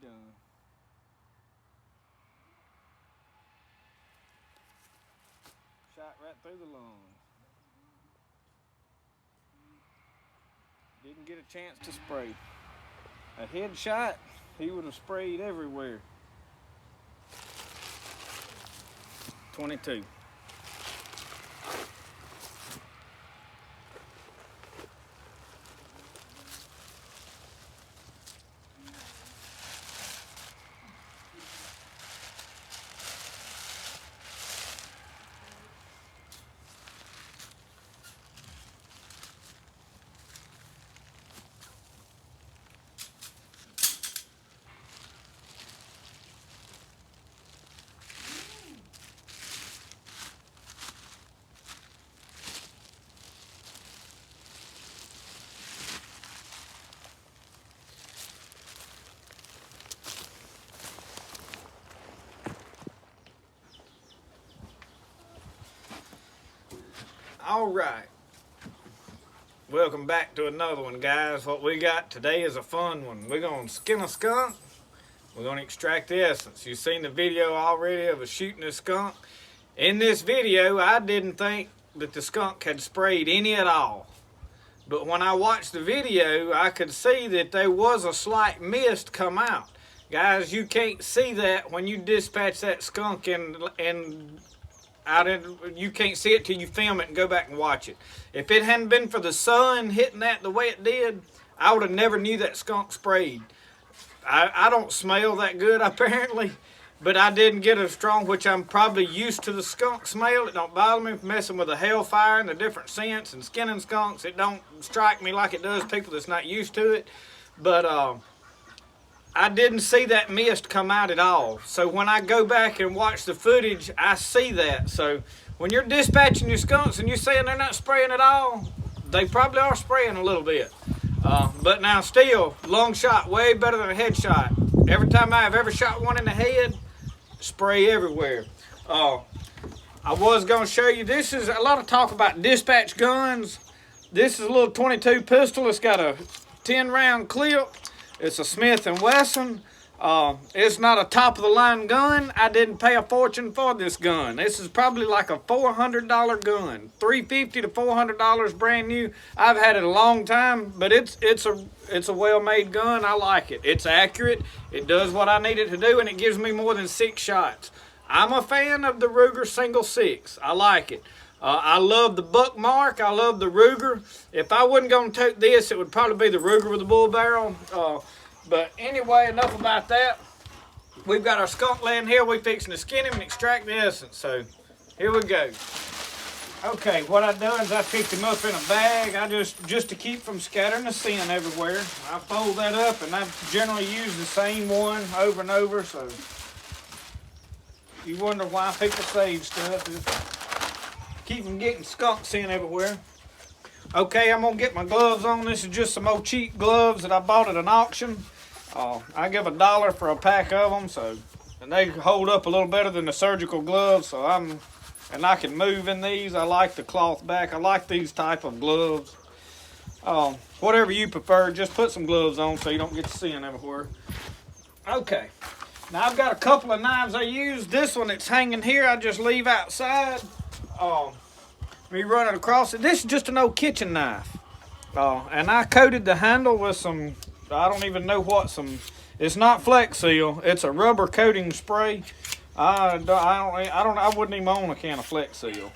done. Shot right through the lungs. Didn't get a chance to spray. A headshot, he would have sprayed everywhere. 22. All right, welcome back to another one, guys. What we got today is a fun one. We're gonna skin a skunk. We're gonna extract the essence. You've seen the video already of us shooting a skunk. In this video, I didn't think that the skunk had sprayed any at all, but when I watched the video, I could see that there was a slight mist come out. Guys, you can't see that when you dispatch that skunk you can't see it till you film it and go back and watch it. If it hadn't been for the sun hitting that the way it did, I would have never knew that skunk sprayed. I don't smell that good apparently, but I didn't get a strong, which I'm probably used to the skunk smell. It don't bother me messing with the hellfire and the different scents and skinning skunks. It don't strike me like it does people that's not used to it. But I didn't see that mist come out at all. So when I go back and watch the footage, I see that. So when you're dispatching your skunks and you're saying they're not spraying at all, they probably are spraying a little bit. But now still, lung shot way better than a headshot. Every time I've ever shot one in the head, spray everywhere. I was gonna show you, this is a lot of talk about dispatch guns. This is a little 22 pistol. It's got a 10 round clip. It's a Smith & Wesson. It's not a top-of-the-line gun. I didn't pay a fortune for this gun. This is probably like a $400 gun. $350 to $400 brand new. I've had it a long time, but it's a well-made gun. I like it. It's accurate. It does what I need it to do, and it gives me more than 6 shots. I'm a fan of the Ruger single 6. I like it. I love the buck mark. I love the Ruger. If I wasn't going to take this, it would probably be the Ruger with the bull barrel. But anyway, enough about that. We've got our skunk laying here. We're fixing to skin him and extract the essence. So here we go. Okay, what I've done is I picked him up in a bag. I just to keep from scattering the sin everywhere. I fold that up, and I generally use the same one over and over. So you wonder why people save stuff. Keep from getting skunk sin everywhere. Okay, I'm gonna get my gloves on. This is just some old cheap gloves that I bought at an auction. I give $1 for a pack of them, and they hold up a little better than the surgical gloves. And I can move in these. I like the cloth back. I like these type of gloves. Whatever you prefer, just put some gloves on so you don't get the sin everywhere. Okay, now I've got a couple of knives I use. This one that's hanging here, I just leave outside. Me running across it. This is just an old kitchen knife. And I coated the handle with some, I don't even know what, it's not Flex Seal. It's a rubber coating spray. I wouldn't even own a can of Flex Seal.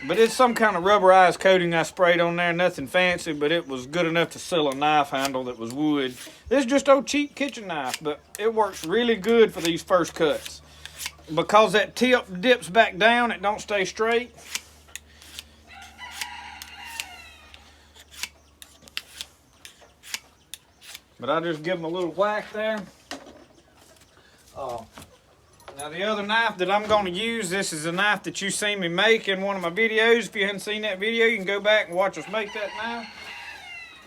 But it's some kind of rubberized coating I sprayed on there. Nothing fancy, but it was good enough to seal a knife handle that was wood. This is just old cheap kitchen knife, but it works really good for these first cuts. Because that tip dips back down, it don't stay straight. But I just give them a little whack there. Now the other knife that I'm going to use, this is a knife that you seen me make in one of my videos. If you haven't seen that video, you can go back and watch us make that knife.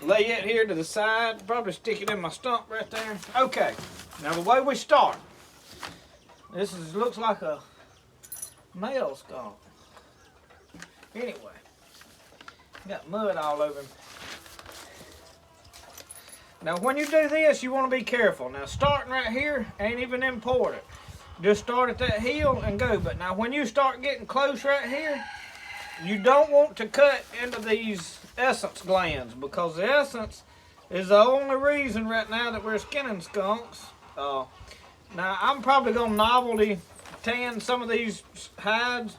Lay it here to the side. Probably stick it in my stump right there. Okay, now the way we start. Looks like a male skunk. Anyway, got mud all over him. Now when you do this, you want to be careful. Now starting right here ain't even important. Just start at that heel and go. But now when you start getting close right here, you don't want to cut into these essence glands, because the essence is the only reason right now that we're skinning skunks. Now I'm probably going to novelty tan some of these hides.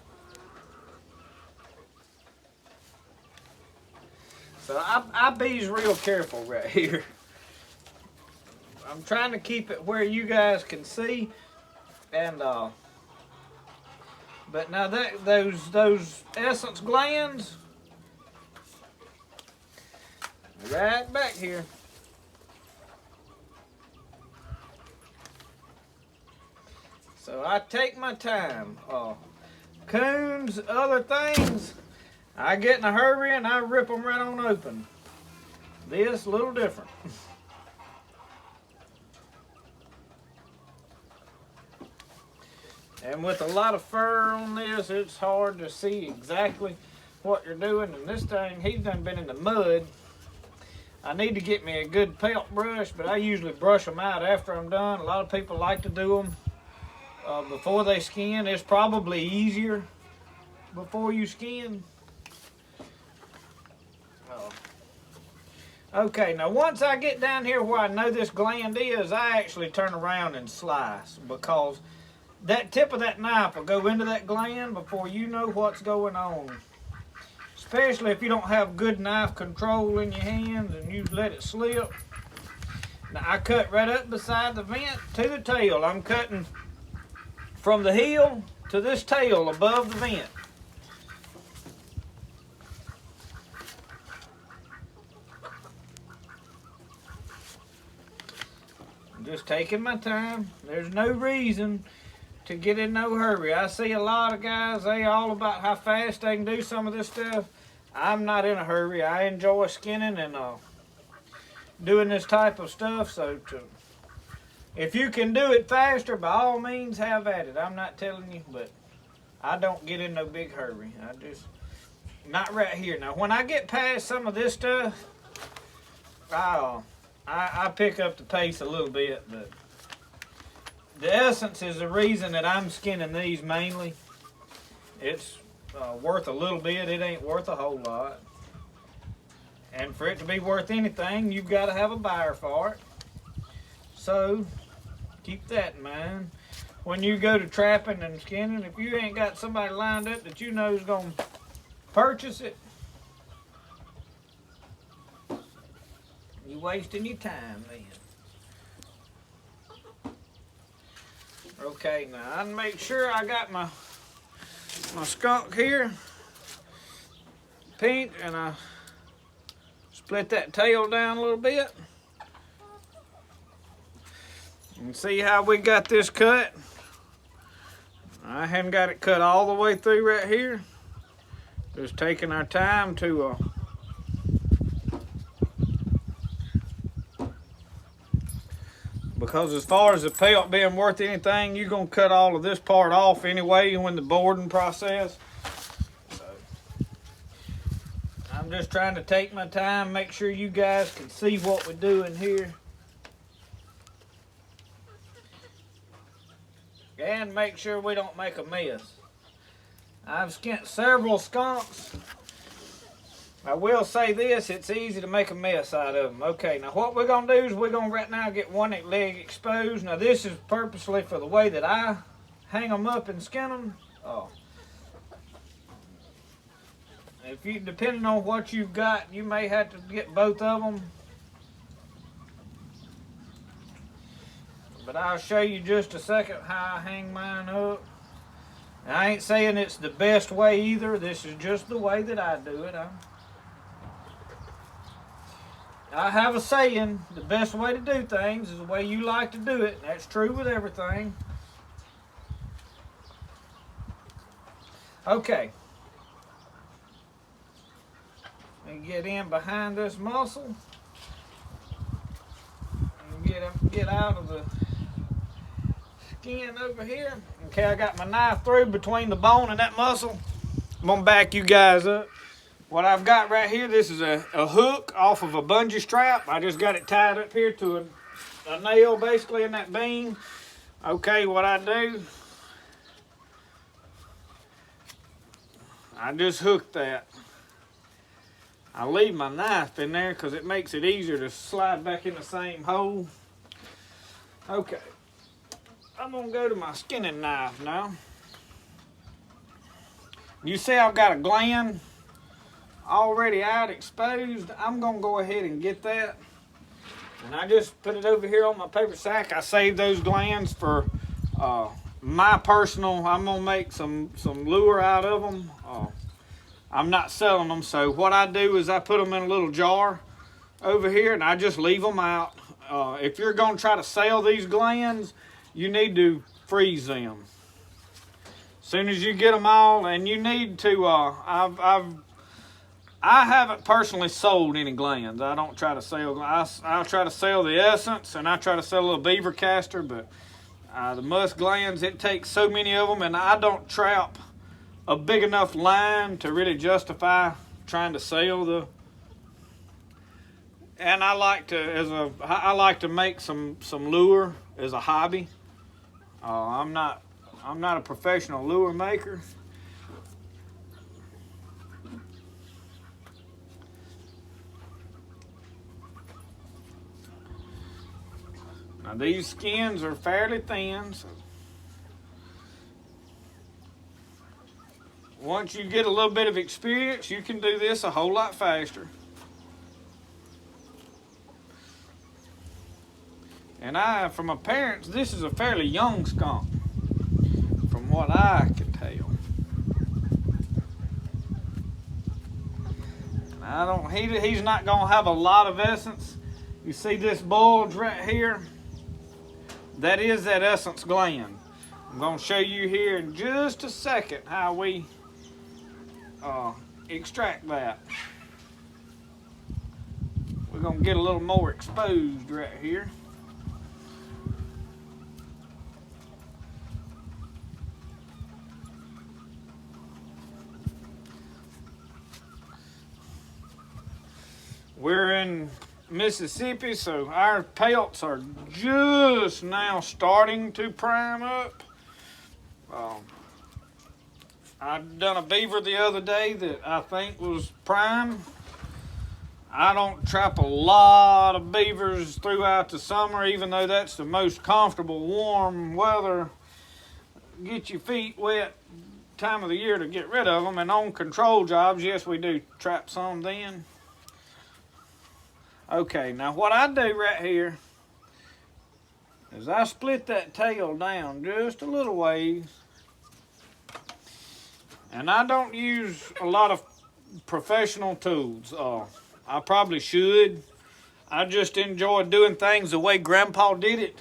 So I be's real careful right here. I'm trying to keep it where you guys can see, and but now that those essence glands right back here. So I take my time. Coons, other things, I get in a hurry and I rip them right on open. This a little different. And with a lot of fur on this, it's hard to see exactly what you're doing. And this thing, he's done been in the mud. I need to get me a good pelt brush, but I usually brush them out after I'm done. A lot of people like to do them before they skin. It's probably easier before you skin. Okay, now once I get down here where I know this gland is, I actually turn around and slice, because that tip of that knife will go into that gland before you know what's going on. Especially if you don't have good knife control in your hands and you let it slip. Now I cut right up beside the vent to the tail. I'm cutting from the heel to this tail above the vent. I'm just taking my time. There's no reason to get in no hurry. I see a lot of guys, they all about how fast they can do some of this stuff. I'm not in a hurry. I enjoy skinning and doing this type of stuff. So if you can do it faster, by all means have at it. I'm not telling you, but I don't get in no big hurry. I just, not right here. Now when I get past some of this stuff, I pick up the pace a little bit, but the essence is the reason that I'm skinning these mainly. It's worth a little bit. It ain't worth a whole lot. And for it to be worth anything, you've got to have a buyer for it. So keep that in mind. When you go to trapping and skinning, if you ain't got somebody lined up that you know is going to purchase it, you're wasting your time then. Okay, now I make sure I got my skunk here pinked, and I split that tail down a little bit. And see how we got this cut? I hadn't got it cut all the way through right here. Just taking our time to because as far as the pelt being worth anything, you're going to cut all of this part off anyway when the boarding process. So, I'm just trying to take my time, make sure you guys can see what we're doing here. And make sure we don't make a mess. I've skinned several skunks. I will say this, it's easy to make a mess out of them. Okay, now what we're going to do is we're going to right now get one leg exposed. Now this is purposely for the way that I hang them up and skin them. If you, depending on what you've got, you may have to get both of them. But I'll show you just a second how I hang mine up. Now, I ain't saying it's the best way either. This is just the way that I do it. I have a saying, the best way to do things is the way you like to do it. That's true with everything. Okay. And get in behind this muscle. And get out of the skin over here. Okay, I got my knife through between the bone and that muscle. I'm going to back you guys up. What I've got right here, this is a hook off of a bungee strap. I just got it tied up here to a nail basically in that beam. Okay, what I do, I just hook that. I leave my knife in there because it makes it easier to slide back in the same hole. Okay, I'm gonna go to my skinning knife now. You see I've got a gland already out exposed. I'm gonna go ahead and get that. And I just put it over here on my paper sack. I saved those glands for my personal, I'm gonna make some lure out of them. I'm not selling them, so what I do is I put them in a little jar over here and I just leave them out. If you're gonna try to sell these glands, you need to freeze them. As soon as you get them all, and you need to, I haven't personally sold any glands. I don't try to sell, I'll try to sell the essence, and I try to sell a little beaver castor, but the musk glands, it takes so many of them, and I don't trap a big enough line to really justify trying to sell the. And I like to make some lure as a hobby. I'm not a professional lure maker. Now these skins are fairly thin, so once you get a little bit of experience, you can do this a whole lot faster. And from appearance, this is a fairly young skunk, from what I can tell. He's not gonna have a lot of essence. You see this bulge right here? That is that essence gland. I'm gonna show you here in just a second how we extract that. We're gonna get a little more exposed right here. We're in Mississippi, so our pelts are just now starting to prime up. I done a beaver the other day that I think was prime. I don't trap a lot of beavers throughout the summer, even though that's the most comfortable warm weather. Get your feet wet time of the year to get rid of them. And on control jobs, yes, we do trap some then. Okay, now what I do right here is I split that tail down just a little ways. And I don't use a lot of professional tools. I probably should. I just enjoy doing things the way Grandpa did it.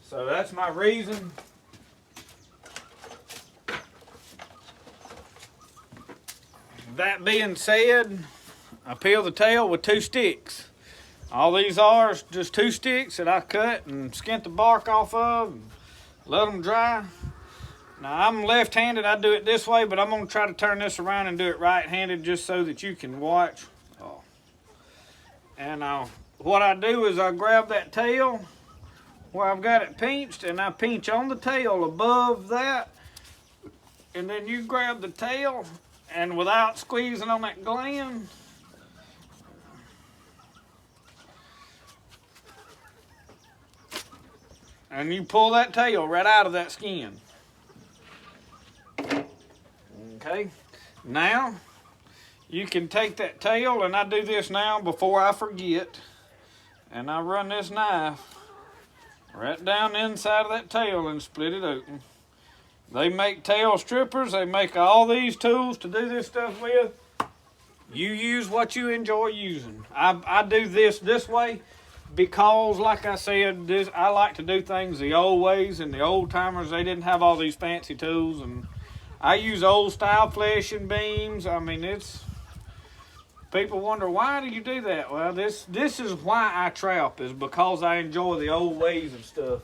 So that's my reason. That being said, I peel the tail with 2 sticks. All these are is just 2 sticks that I cut and skint the bark off of and let them dry. Now I'm left-handed, I do it this way, but I'm gonna try to turn this around and do it right-handed just so that you can watch. And what I do is I grab that tail where I've got it pinched, and I pinch on the tail above that, and then you grab the tail, and without squeezing on that gland, and you pull that tail right out of that skin. Okay, now you can take that tail, and I do this now before I forget, and I run this knife right down the inside of that tail and split it open. They make tail strippers, they make all these tools to do this stuff with. You use what you enjoy using. I do this way because, like I said, I like to do things the old ways, and the old timers, they didn't have all these fancy tools, and I use old style fleshing beams. I mean, people wonder, why do you do that? Well, this is why I trap, is because I enjoy the old ways of stuff.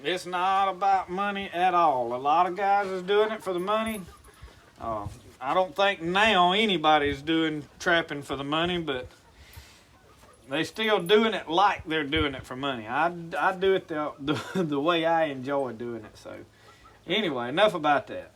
It's not about money at all. A lot of guys is doing it for the money. I don't think now anybody's doing trapping for the money, but they still doing it like they're doing it for money. I do it the way I enjoy doing it. So anyway, enough about that.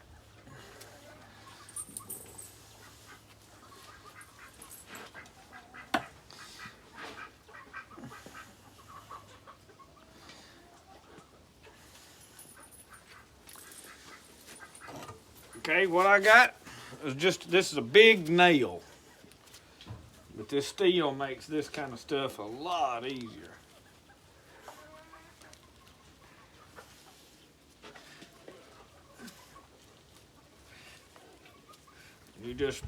Okay, what I got is this is a big nail. But this steel makes this kind of stuff a lot easier. You just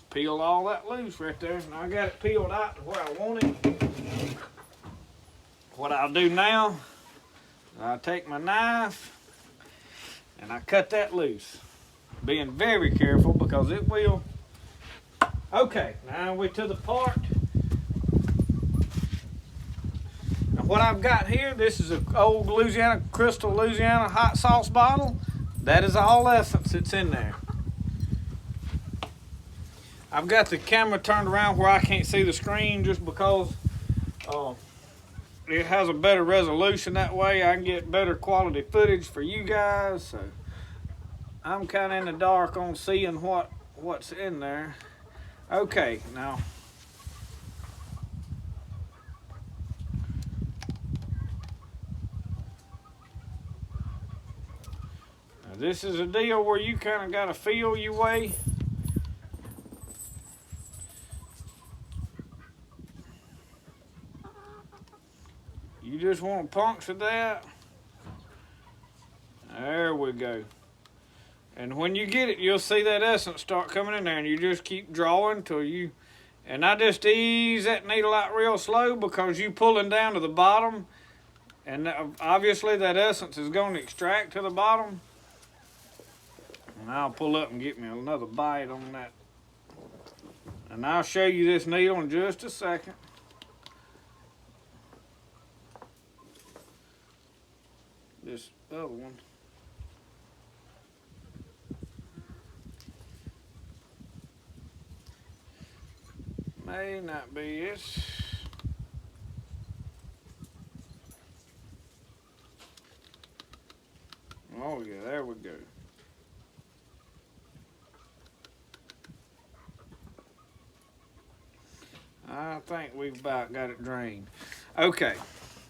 peel all that loose right there. Now I got it peeled out to where I want it. What I'll do now, I'll take my knife and I cut that loose. Being very careful because it will. Okay, now we're to the part. Now what I've got here, this is an old Crystal Louisiana hot sauce bottle. That is all essence that's in there. I've got the camera turned around where I can't see the screen just because it has a better resolution that way. I can get better quality footage for you guys. So I'm kind of in the dark on seeing what's in there. Okay, now this is a deal where you kind of got to feel your way. You just want to puncture that. There we go. And when you get it, you'll see that essence start coming in there, and you just keep drawing till you, and I just ease that needle out real slow because you pulling down to the bottom, and obviously that essence is going to extract to the bottom. And I'll pull up and get me another bite on that. And I'll show you this needle in just a second. This other one. May not be it. Oh yeah, there we go. I think we've about got it drained. Okay,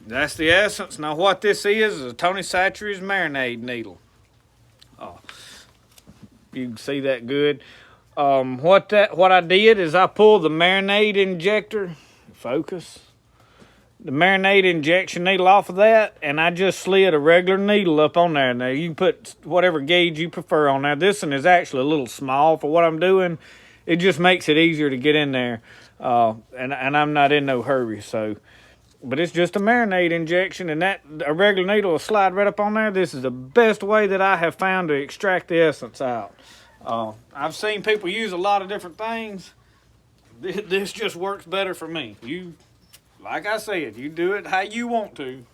that's the essence. Now what this is a Tony Chachere's marinade needle. Oh, you can see that good. What I did is I pulled the marinade injector, focus, the marinade injection needle off of that, and I just slid a regular needle up on there. Now you can put whatever gauge you prefer on there. This one is actually a little small for what I'm doing. It just makes it easier to get in there, and I'm not in no hurry. So, but it's just a marinade injection, and a regular needle will slide right up on there. This is the best way that I have found to extract the essence out. I've seen people use a lot of different things. This just works better for me. Like I said, you do it how you want to.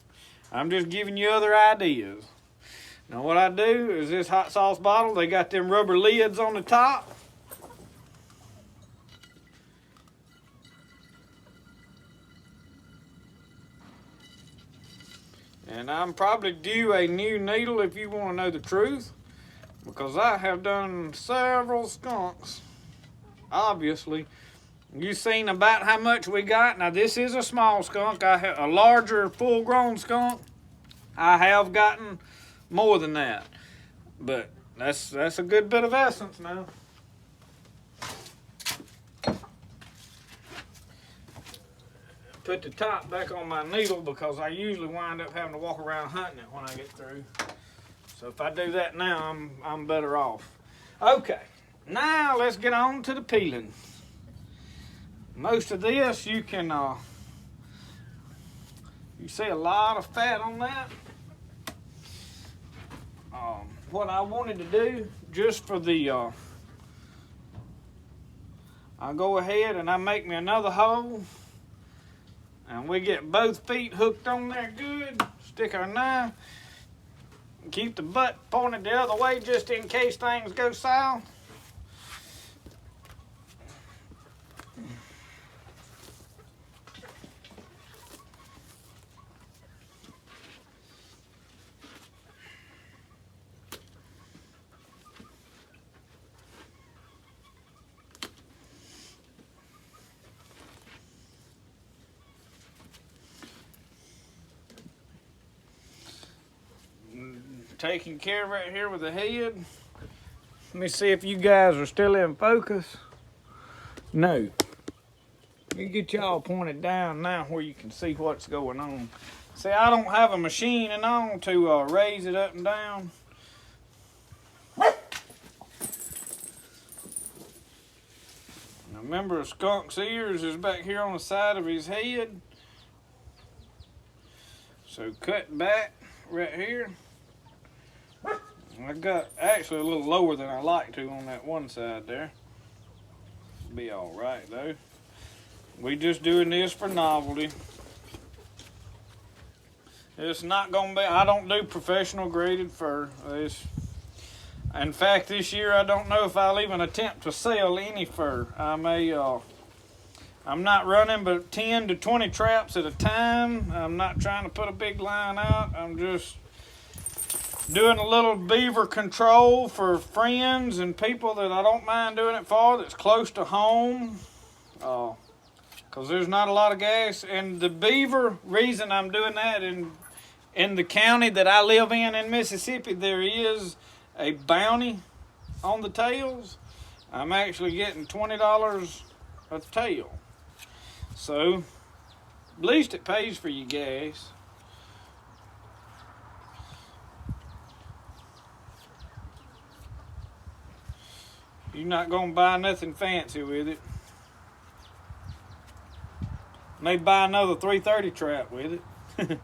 I'm just giving you other ideas. Now what I do is this hot sauce bottle, they got them rubber lids on the top. And I'm probably due a new needle if you want to know the truth. Because I have done several skunks. Obviously, you've seen about how much we got. Now this is a small skunk. I have a larger full-grown skunk. I have gotten more than that. But that's a good bit of essence now. Put the top back on my needle because I usually wind up having to walk around hunting it when I get through. So if I do that now, I'm better off. Okay, now let's get on to the peeling. Most of this you can, you see a lot of fat on that. What I wanted to do, just for the, I'll go ahead and I make me another hole. And we get both feet hooked on there good. stick our knife. Keep the butt pointed the other way just in case things go south. Taking care right here with the head. Let me see if you guys are still in focus. No. Let me get y'all pointed down now where you can see what's going on. See, I don't have a machine and on to raise it up and down. Now remember, a skunk's ears is back here on the side of his head. So cut back right here. I got actually a little lower than I like to on that one side there. Be all right though. We just doing this for novelty. It's not gonna be. I don't do professional graded fur. In fact, this year I don't know if I'll even attempt to sell any fur. I'm not running but 10 to 20 traps at a time. I'm not trying to put a big line out. I'm just doing a little beaver control for friends and people that I don't mind doing it for, that's close to home, because there's not a lot of gas. And the beaver reason I'm doing that, in the county that I live in Mississippi, there is a bounty on the tails. I'm actually getting $20 a tail, so at least it pays for your gas. You're not gonna buy nothing fancy with it. May buy another 330 trap with it.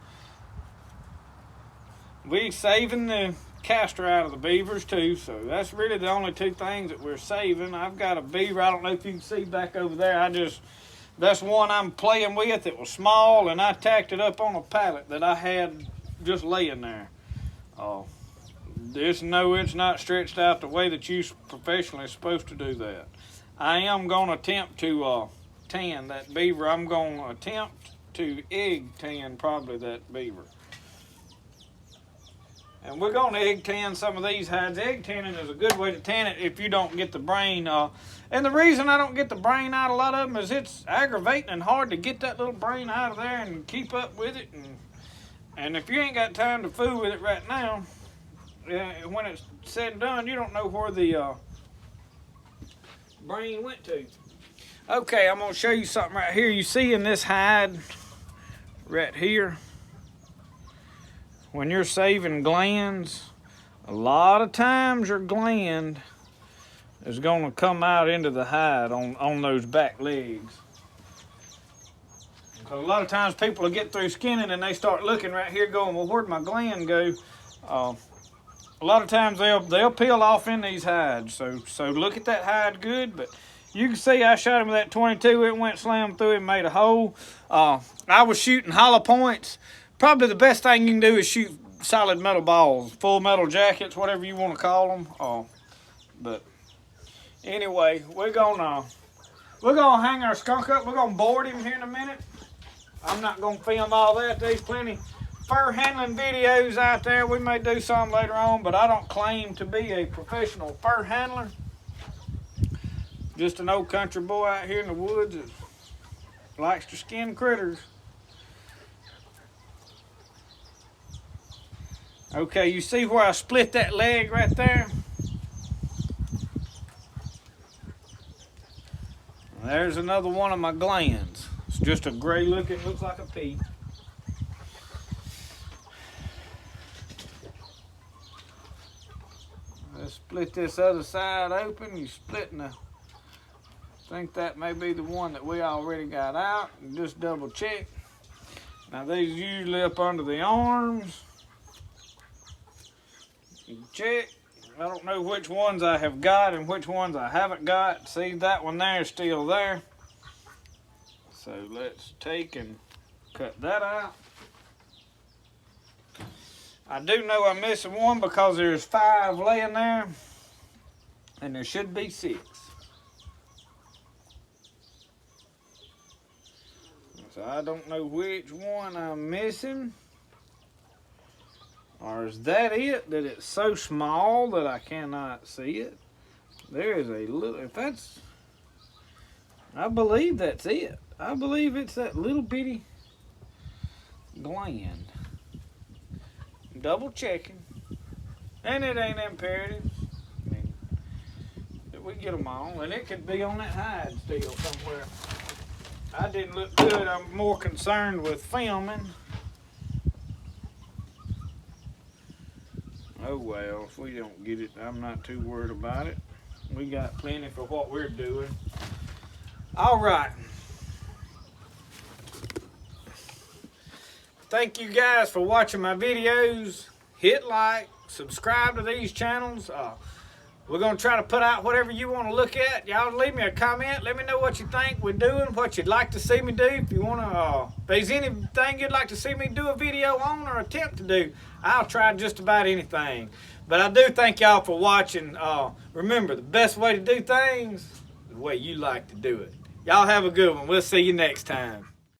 We saving the castor out of the beavers too, so that's really the only two things that we're saving. I've got a beaver, I don't know if you can see back over there. That's one I'm playing with. It was small and I tacked it up on a pallet that I had just laying there. It's not stretched out the way that you professionally supposed to do that. I am going to attempt to tan that beaver. I'm going to attempt to egg tan probably that beaver. And we're going to egg tan some of these hides. Egg tanning is a good way to tan it if you don't get the brain. And the reason I don't get the brain out of a lot of them is it's aggravating and hard to get that little brain out of there and keep up with it. And if you ain't got time to fool with it right now, when it's said and done, you don't know where the brain went to. Okay, I'm going to show you something right here. You see in this hide right here, when you're saving glands, a lot of times your gland is going to come out into the hide on those back legs. Because a lot of times people will get through skinning and they start looking right here going, well, where'd my gland go? A lot of times they'll peel off in these hides, so look at that hide good. But you can see I shot him with that 22. It went slam through and made a hole. I was shooting hollow points. Probably the best thing you can do is shoot solid metal balls, full metal jackets, whatever you want to call them. But anyway, we're gonna hang our skunk up. We're gonna board him here in a minute. I'm not gonna film all that. There's plenty fur handling videos out there. We may do some later on, but I don't claim to be a professional fur handler. Just an old country boy out here in the woods that likes to skin critters. Okay, you see where I split that leg right there? There's another one of my glands. It's just a gray looking, looks like a pea. Let's split this other side open. You're splitting I think that may be the one that we already got out. And just double check. Now these usually up under the arms. You check. I don't know which ones I have got and which ones I haven't got. See, that one there is still there. So let's take and cut that out. I do know I'm missing one because there's 5 laying there, and there should be 6. So I don't know which one I'm missing. Or is that it? That it's so small that I cannot see it? There is a little, if that's, I believe that's it. I believe it's that little bitty gland. Double checking. And it ain't imperative. I mean, we get them all, and it could be on that hide still somewhere. I didn't look good. I'm more concerned with filming. Oh well, if we don't get it, I'm not too worried about it. We got plenty for what we're doing. All right. Thank you guys for watching my videos. Hit like, subscribe to these channels. We're going to try to put out whatever you want to look at. Y'all leave me a comment. Let me know what you think we're doing, what you'd like to see me do. If you want to, if there's anything you'd like to see me do a video on or attempt to do, I'll try just about anything. But I do thank y'all for watching. Remember, the best way to do things is the way you like to do it. Y'all have a good one. We'll see you next time.